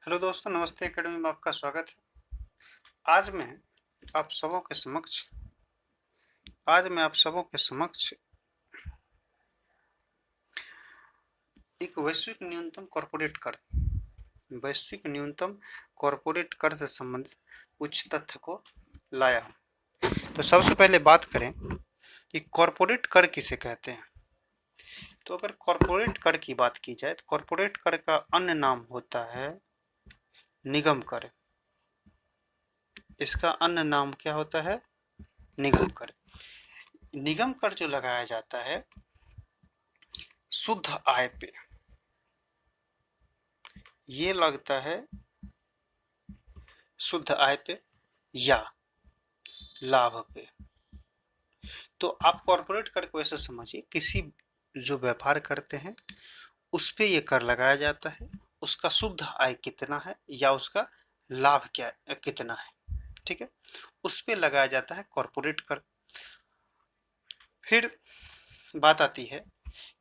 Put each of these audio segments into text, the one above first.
Hello दोस्तों, नमस्ते। Academy में आपका स्वागत है। आज मैं आप सबों के समक्ष एक वैश्विक न्यूनतम कॉरपोरेट कर से संबंधित कुछ तथ्य को लाया हूँ। तो सबसे पहले बात करें कि कॉरपोरेट कर किसे कहते हैं। तो अगर कॉरपोरेट कर की बात की जाए तो कॉरपोरेट कर का अन्य नाम होता है निगम कर। इसका अन्य नाम क्या होता है? निगम कर। निगम कर जो लगाया जाता है शुद्ध आय पे, ये लगता है शुद्ध आय पे या लाभ पे। तो आप कॉर्पोरेट कर को ऐसे समझिए, किसी जो व्यापार करते हैं उस पे ये कर लगाया जाता है, उसका शुद्ध आय कितना है या उसका लाभ क्या कितना है, ठीक है, उस पे लगाया जाता है कॉर्पोरेट कर। फिर बात आती है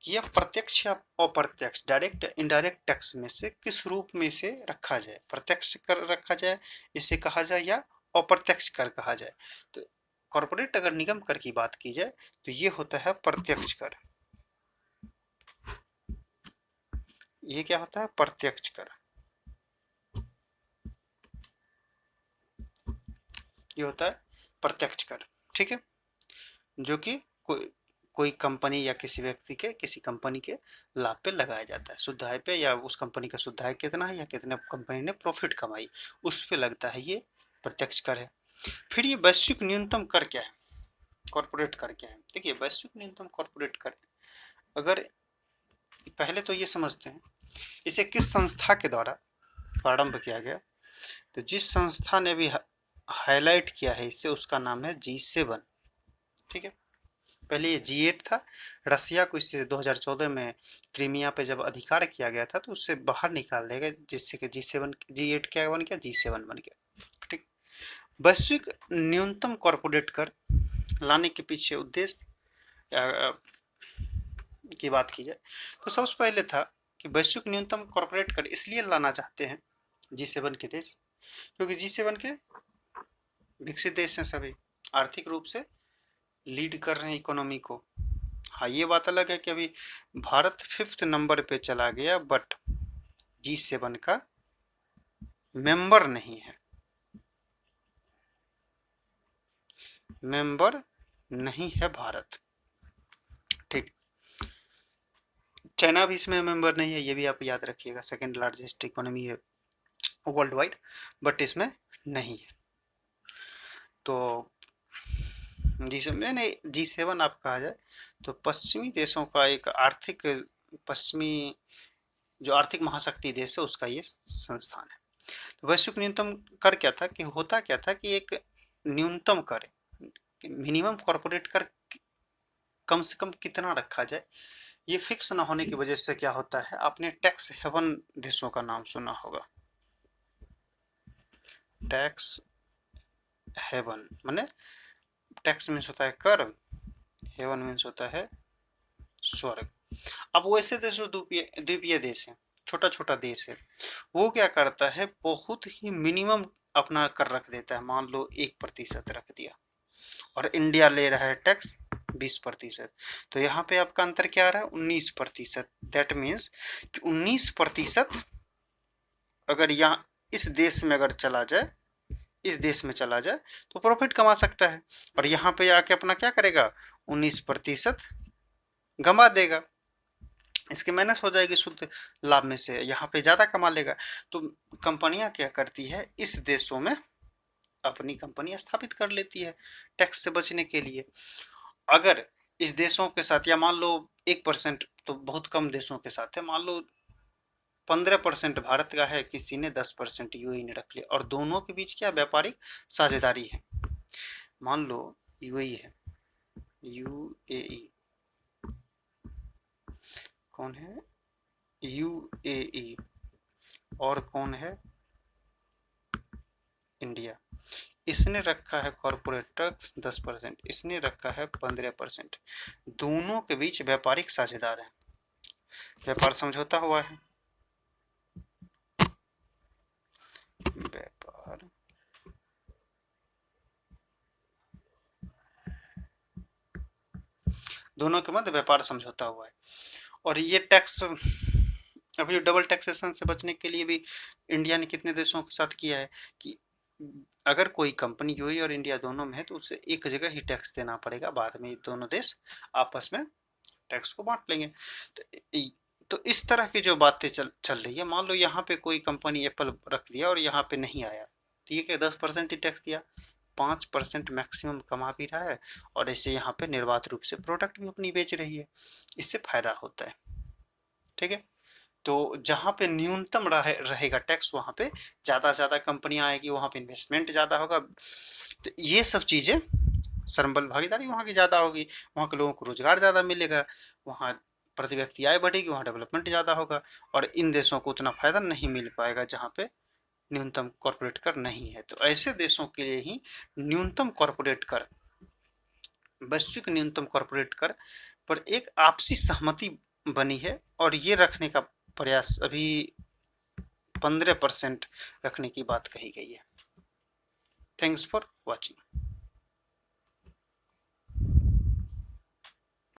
कि यह प्रत्यक्ष या अप्रत्यक्ष, डायरेक्ट इनडायरेक्ट टैक्स में से किस रूप में से रखा जाए। प्रत्यक्ष कर रखा जाए इसे कहा जाए या अप्रत्यक्ष कर कहा जाए। तो कॉर्पोरेट अगर निगम कर की बात की जाए तो ये होता है प्रत्यक्ष कर। ये क्या होता है? प्रत्यक्ष कर। ये होता है प्रत्यक्ष कर, ठीक है, जो कि कोई कंपनी या किसी व्यक्ति के किसी कंपनी के लाभ पे लगाया जाता है, शुद्ध आय पे, या उस कंपनी का शुद्ध आय कितना है या कितने कंपनी ने प्रॉफिट कमाई उस पे लगता है, ये प्रत्यक्ष कर है। फिर ये वैश्विक न्यूनतम कर क्या है, कॉर्पोरेट कर क्या है? देखिए, वैश्विक न्यूनतम कॉर्पोरेट कर, अगर पहले तो ये समझते हैं इसे किस संस्था के द्वारा प्रारंभ किया गया। तो जिस संस्था ने भी हाईलाइट किया है इसे, उसका नाम है G7, ठीक है। पहले ये G8 था। रसिया को इससे 2014 में क्रीमिया पे जब अधिकार किया गया था तो उससे बाहर निकाल दिया गया, जिससे कि G8 क्या बन गया? G7 बन गया, ठीक। वैश्विक न्यूनतम कॉर्पोरेट कर लाने के पीछे उद्देश्य की बात की जाए तो सबसे पहले था कि वैश्विक न्यूनतम कॉर्पोरेट कर इसलिए लाना चाहते हैं G7 के देश, क्योंकि G7 के विकसित देश हैं सभी, आर्थिक रूप से लीड कर रहे हैं इकोनॉमी को। हाँ, ये बात अलग है कि अभी भारत 5th नंबर पे चला गया, बट G7 का मेंबर नहीं है, मेंबर नहीं है भारत, ठीक। चाइना भी इसमें मेंबर नहीं है, ये भी आप याद रखिएगा, सेकंड लार्जेस्ट इकोनॉमी है वर्ल्ड वाइड, बट इसमें नहीं है। तो G7 आप कहा जाए तो पश्चिमी देशों का एक आर्थिक, पश्चिमी जो आर्थिक महाशक्ति देश है उसका ये संस्थान है। तो वैश्विक न्यूनतम कर क्या था कि होता क्या था कि एक न्यूनतम कर, मिनिमम कॉर्पोरेट कर कम से कम कितना रखा जाए, ये फिक्स ना होने की वजह से क्या होता है, आपने टैक्स हेवन देशों का नाम सुना होगा। टैक्स हेवन माने टैक्स मीन्स होता है कर, हेवन मीन्स होता है स्वर्ग। अब वैसे देश जो द्वीपीय देश है, छोटा छोटा देश है, वो क्या करता है, बहुत ही मिनिमम अपना कर रख देता है। मान लो 1% रख दिया और इंडिया ले रहा है टैक्स 20%, तो यहाँ पे आपका अंतर क्या आ रहा है? 19%। दैट मीन्स कि 19% अगर यहाँ इस देश में अगर चला जाए, इस देश में चला जाए तो प्रॉफिट कमा सकता है, और यहाँ पे आके अपना क्या करेगा? 19% गंवा देगा, इसकी माइनस हो जाएगी शुद्ध लाभ में से, यहाँ पे ज़्यादा कमा लेगा। तो कंपनियां क्या करती है, इस देशों में अपनी कंपनी स्थापित कर लेती है टैक्स से बचने के लिए। अगर इस देशों के साथ, या मान लो 1%, तो बहुत कम देशों के साथ है, मान लो 15% भारत का है, किसी ने 10% यूएई ने रख लिया, और दोनों के बीच क्या व्यापारिक साझेदारी है। मान लो यूएई है, यूएई कौन है? यूएई, और कौन है? इंडिया। इसने रखा है कॉर्पोरेट टैक्स 10%, इसने रखा है 15%। दोनों के बीच व्यापारिक साझेदार है, व्यापार समझौता हुआ है। व्यापार दोनों के मध्य व्यापार समझौता हुआ है। और ये टैक्स अभी डबल टैक्सेशन से बचने के लिए भी इंडिया ने कितने देशों के साथ किया है कि अगर कोई कंपनी यूएई और इंडिया दोनों में है तो उसे एक जगह ही टैक्स देना पड़ेगा, बाद में दोनों देश आपस में टैक्स को बांट लेंगे। तो तो इस तरह की जो बातें चल रही है, मान लो यहाँ पे कोई कंपनी एप्पल रख दिया और यहाँ पे नहीं आया, ठीक है, 10% ही टैक्स दिया, 5% मैक्सिमम कमा भी रहा है और ऐसे यहाँ पे निर्बाध रूप से प्रोडक्ट भी अपनी बेच रही है, इससे फायदा होता है। ठीक है, तो जहाँ पे न्यूनतम रहेगा टैक्स वहाँ पे ज़्यादा ज़्यादा कंपनियाँ आएगी, वहाँ पे इन्वेस्टमेंट ज़्यादा होगा। तो ये सब चीज़ें संबल भागीदारी वहाँ की ज़्यादा होगी, वहाँ के लोगों को रोजगार ज़्यादा मिलेगा, वहाँ प्रति व्यक्ति आय बढ़ेगी, वहाँ डेवलपमेंट ज़्यादा होगा। और इन देशों को उतना फायदा नहीं मिल पाएगा जहाँ पे न्यूनतम कॉरपोरेट कर नहीं है। तो ऐसे देशों के लिए ही न्यूनतम कॉरपोरेट कर, वैश्विक न्यूनतम कॉरपोरेट कर पर एक आपसी सहमति बनी है और ये रखने का प्रयास अभी 15% रखने की बात कही गई है। Thanks for watching.